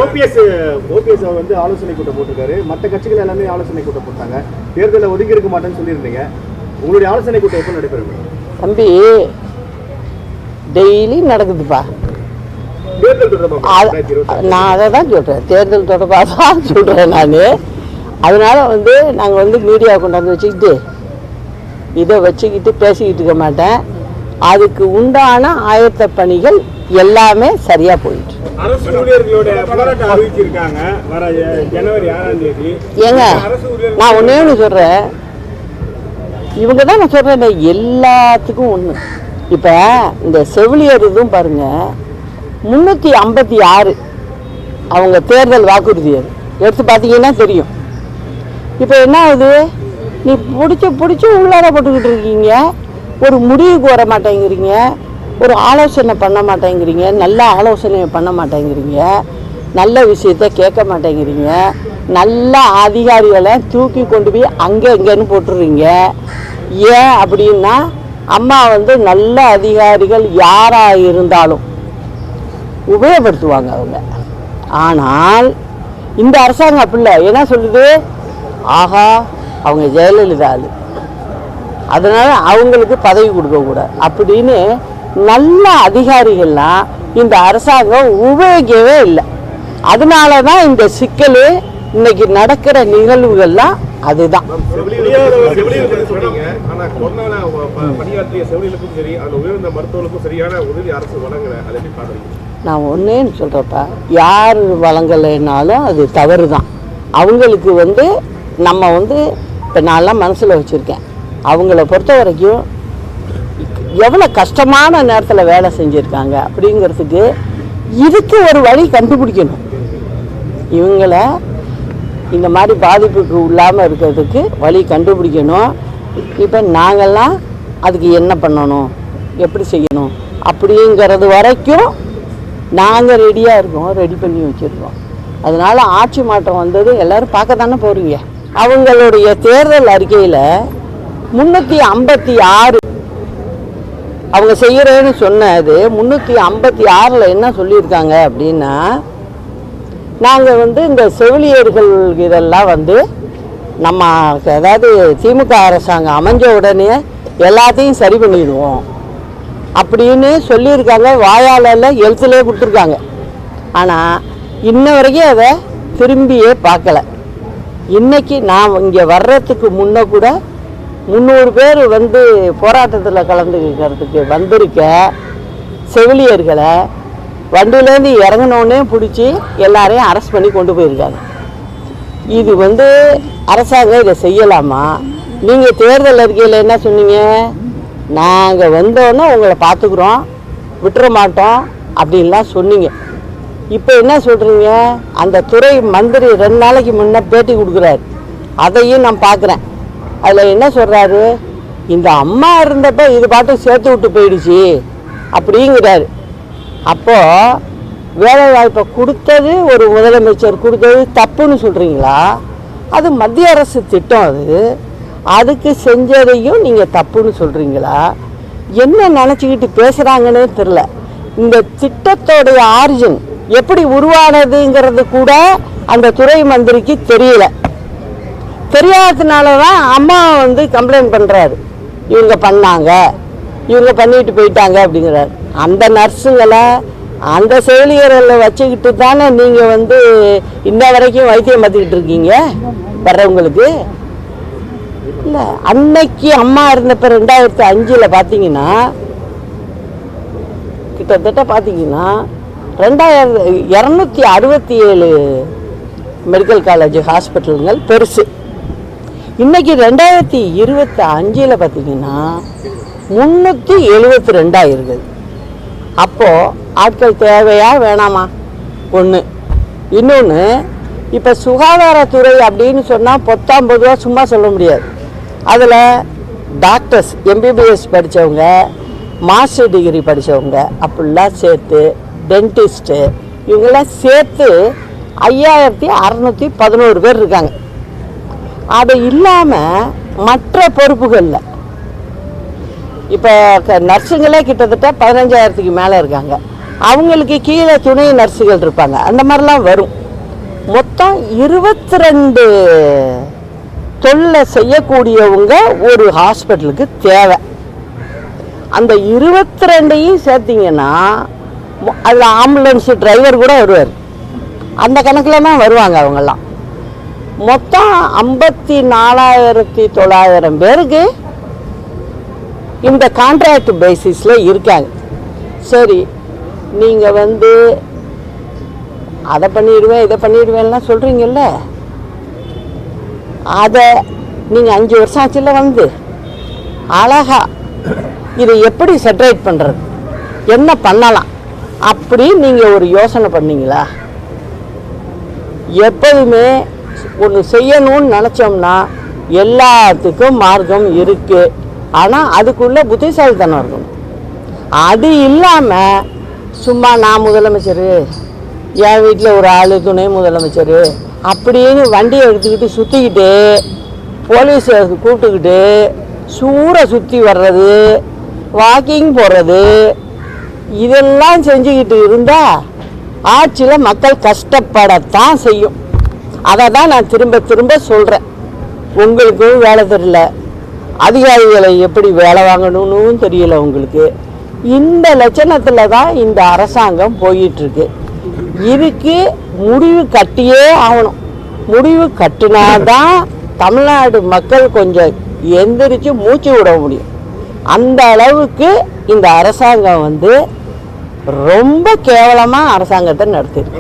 OPS அவர் வந்து ஆலோசனை கூட்டம் போட்டிருக்காரு. மற்ற கட்சிகள் எல்லாமே ஆலோசனை கூட்டம் போட்டாங்க. தேர்தலில் ஒதுங்கி இருக்க மாட்டேன்னு சொல்லியிருந்தீங்க. உங்களுடைய ஆலோசனை கூட்டம் எப்போ நடைபெறும்? தம்பி, டெய்லி நடக்குதுப்பா. நான் அதை தான் சொல்கிறேன், தேர்தல் தொடர்பாக தான் சொல்கிறேன் நான். அதனால் வந்து நாங்கள் வந்து மீடியா கொண்டாந்து வச்சுக்கிட்டு இதை வச்சுக்கிட்டு பேசிக்கிட்டு இருக்க மாட்டேன். அதுக்கு உண்டான ஆயத்த பணிகள் எல்லாமே சரியாக போயிட்டு. அரசு ஊழியர்களோட போராட்டம் அறிவிச்சிருக்காங்க வர ஜனவரி 6ஆம் தேதி. ஏங்க, நான் ஒன்று சொல்கிறேன், இவங்க தான் நான் சொல்கிறேன் எல்லாத்துக்கும் ஒன்று. இப்போ இந்த செவிலியர் இதுவும் பாருங்கள், 356 அவங்க தேர்தல் வாக்குறுதி அது எடுத்து பார்த்தீங்கன்னா தெரியும். இப்போ என்ன ஆகுது, நீ பிடிச்சி உள்ளார போட்டுக்கிட்டு இருக்கீங்க, ஒரு முடிவுக்கு வர மாட்டேங்கிறீங்க, ஒரு ஆலோசனை பண்ண மாட்டேங்கிறீங்க, நல்ல ஆலோசனை பண்ண மாட்டேங்கிறீங்க, நல்ல விஷயத்த கேட்க மாட்டேங்கிறீங்க, நல்ல அதிகாரிகளை தூக்கி கொண்டு போய் அங்கே இங்கேன்னு போட்டுடுறீங்க. ஏன் அப்படின்னா, அம்மா வந்து நல்ல அதிகாரிகள் யாராக இருந்தாலும் உபயோகப்படுத்துவாங்க அவங்க. ஆனால் இந்த அரசாங்கம் அப்படில்ல. என்ன சொல்லுது, ஆஹா அவங்க ஜெயலலிதா ஆளு, அதனால் அவங்களுக்கு பதவி கொடுக்கக்கூடாது அப்படின்னு நல்ல அதிகாரிகள்லாம் இந்த அரசாங்கம் உபயோகிக்கவே இல்லை. அதனால தான் இந்த சிக்கல், இன்னைக்கு நடக்கிற நிகழ்வுகள்லாம் அதுதான். நான் ஒன்னேன்னு சொல்கிறப்ப, யார் வழங்கலைன்னாலும் அது தவறு தான். அவங்களுக்கு வந்து நம்ம வந்து இப்போ நான்லாம் மனசில் வச்சுருக்கேன், அவங்கள பொறுத்த வரைக்கும் எவ்வளோ கஷ்டமான நேரத்தில் வேலை செஞ்சுருக்காங்க அப்படிங்கிறதுக்கு இதுக்கு ஒரு வழி கண்டுபிடிக்கணும். இவங்களை இந்த மாதிரி பாதிப்புக்கு இல்லாமல் இருக்கிறதுக்கு வழி கண்டுபிடிக்கணும். இப்போ நாங்கள்லாம் அதுக்கு என்ன பண்ணணும், எப்படி செய்யணும் அப்படிங்கிறது வரைக்கும் நாங்கள் ரெடியாக இருக்கோம், ரெடி பண்ணி வச்சுருக்கோம். அதனால் ஆட்சி மாற்றம் வந்தது எல்லோரும் பார்க்க தானே போகிறீங்க. அவங்களுடைய தேர்தல் அறிக்கையில் 356 அவங்க செய்கிறேன்னு சொன்னது 356 என்ன சொல்லியிருக்காங்க அப்படின்னா, நாங்கள் வந்து இந்த செவிலியர்கள் இதெல்லாம் வந்து நம்ம அதாவது திமுக அரசாங்கம் அமைஞ்ச உடனே எல்லாத்தையும் சரி பண்ணிடுவோம் அப்படின்னு சொல்லியிருக்காங்க. வாயாளெல்லாம் எழுத்துலேயே கொடுத்துருக்காங்க. ஆனால் இன்ன வரைக்கும் அதை திரும்பியே பார்க்கல. இன்றைக்கி நான் இங்கே வர்றதுக்கு முன்னே கூட 300 பேர் வந்து போராட்டத்தில் கலந்துக்கிறதுக்கு வந்திருக்க செவிலியர்களை வண்டியிலேருந்து இறங்கினோடனே பிடிச்சி எல்லாரையும் அரெஸ்ட் பண்ணி கொண்டு போயிருக்காங்க. இது வந்து அரசாங்கம் இதை செய்யலாமா? நீங்கள் தேர்தல் அறிக்கையில் என்ன சொன்னீங்க, நாங்கள் வந்தோன்னே உங்களை பார்த்துக்குறோம், விட்டுற மாட்டோம் அப்படின்லாம் சொன்னீங்க. இப்போ என்ன சொல்கிறீங்க, அந்த துறை மந்திரி 2 நாளைக்கு முன்னே பேட்டி கொடுக்குறாரு, அதையும் நான் பார்க்குறேன். அதில் என்ன சொல்கிறாரு, இந்த அம்மா இருந்தப்போ இது பாட்டு சேர்த்து விட்டு போயிடுச்சு அப்படிங்கிறாரு. அப்போது வேலை வாய்ப்பை கொடுத்தது ஒரு முதலமைச்சர் கொடுத்தது தப்புன்னு சொல்கிறீங்களா? அது மத்திய அரசு திட்டம், அதுக்கு செஞ்சதையும் நீங்கள் தப்புன்னு சொல்கிறீங்களா? என்ன நினச்சிக்கிட்டு பேசுகிறாங்கன்னே தெரில. இந்த திட்டத்தோடைய ஆரிஜின் எப்படி உருவானதுங்கிறது கூட அந்த துறை மந்திரிக்கு தெரியல. தெரியாததுனால தான் அம்மா வந்து கம்ப்ளைண்ட் பண்ணுறாரு, இவங்க பண்ணாங்க, இவங்க பண்ணிட்டு போயிட்டாங்க அப்படிங்கிறாரு. அந்த நர்ஸுங்களை அந்த செவிலியர்களை வச்சுக்கிட்டு தானே நீங்கள் வந்து இன்ன வரைக்கும் வைத்தியம் பார்த்துக்கிட்டு இருக்கீங்க வர்றவங்களுக்கு. இல்லை, அன்னைக்கு அம்மா இருந்தப்போ 2005 பார்த்தீங்கன்னா கிட்டத்தட்ட பார்த்தீங்கன்னா 267 மெடிக்கல் காலேஜ் ஹாஸ்பிட்டலுங்கள் பெருசு. இன்றைக்கி 2025 பார்த்தீங்கன்னா 372 இருக்குது. அப்போது ஆட்கள் தேவையா வேணாமா? ஒன்று. இன்னொன்று, இப்போ சுகாதாரத்துறை அப்படின்னு சொன்னால் 19 ரூபா சும்மா சொல்ல முடியாது. அதில் டாக்டர்ஸ் எம்பிபிஎஸ் படித்தவங்க, மாஸ்டர் டிகிரி படித்தவங்க அப்படிலாம் சேர்த்து, டென்டிஸ்ட்டு இவங்களாம் சேர்த்து 5611 பேர் இருக்காங்க. அது இல்லாமல் மற்ற பொறுப்புகளில் இப்போ நர்ஸுங்களே கிட்டத்தட்ட 15,000க்கு மேலே இருக்காங்க. அவங்களுக்கு கீழே துணை நர்ஸுகள் இருப்பாங்க, அந்த மாதிரிலாம் வரும். மொத்தம் 22 தொழிலை செய்யக்கூடியவங்க ஒரு ஹாஸ்பிட்டலுக்கு தேவை. அந்த 22ஐயும் சேர்த்திங்கன்னா அதில் ஆம்புலன்ஸு டிரைவர் கூட வருவார், அந்த கணக்கில் தான் வருவாங்க அவங்கெல்லாம். மொத்தம் 54,900 பேருக்கு இந்த கான்ட்ராக்ட் பேசிஸில் இருக்காங்க. சரி, நீங்கள் வந்து அதை பண்ணிடுவேன் இதை பண்ணிடுவேன்லாம் சொல்கிறீங்கல்ல, அதை நீங்கள் 5 வருஷம் ஆச்சுல வந்து அழகா இதை எப்படி செட்ரேட் பண்ணுறது, என்ன பண்ணலாம் அப்படி நீங்கள் ஒரு யோசனை பண்ணீங்களா? எப்போதுமே ஒன்று செய்யணும்னு நினச்சோம்னா எல்லாத்துக்கும் மார்க்கம் இருக்குது, ஆனால் அதுக்குள்ளே புத்திசாலித்தனம் இருக்கணும். அது இல்லாமல் சும்மா நான் முதலமைச்சர், என் வீட்டில் ஒரு ஆள் துணை முதலமைச்சர் அப்படின்னு வண்டியை எடுத்துக்கிட்டு சுற்றிக்கிட்டு போலீஸை கூப்பிட்டுக்கிட்டு சூறை சுற்றி வர்றது, வாக்கிங் போகிறது, இதெல்லாம் செஞ்சுக்கிட்டு இருந்தால் ஆட்சியில் மக்கள் கஷ்டப்படத்தான் செய்யும். அதை தான் நான் திரும்ப திரும்ப சொல்கிறேன். உங்களுக்கும் வேலை தெரியல, அதிகாரிகளை எப்படி வேலை வாங்கணும்னு தெரியல உங்களுக்கு. இந்த லட்சணத்தில் தான் இந்த அரசாங்கம் போயிட்டுருக்கு. இதுக்கு முடிவு கட்டியே ஆகணும். முடிவு கட்டினாதான் தமிழ்நாடு மக்கள் கொஞ்சம் எந்திரிச்சு மூச்சு விட முடியும். அந்த அளவுக்கு இந்த அரசாங்கம் வந்து ரொம்ப கேவலமாக அரசாங்கத்தை நடத்திருக்கு.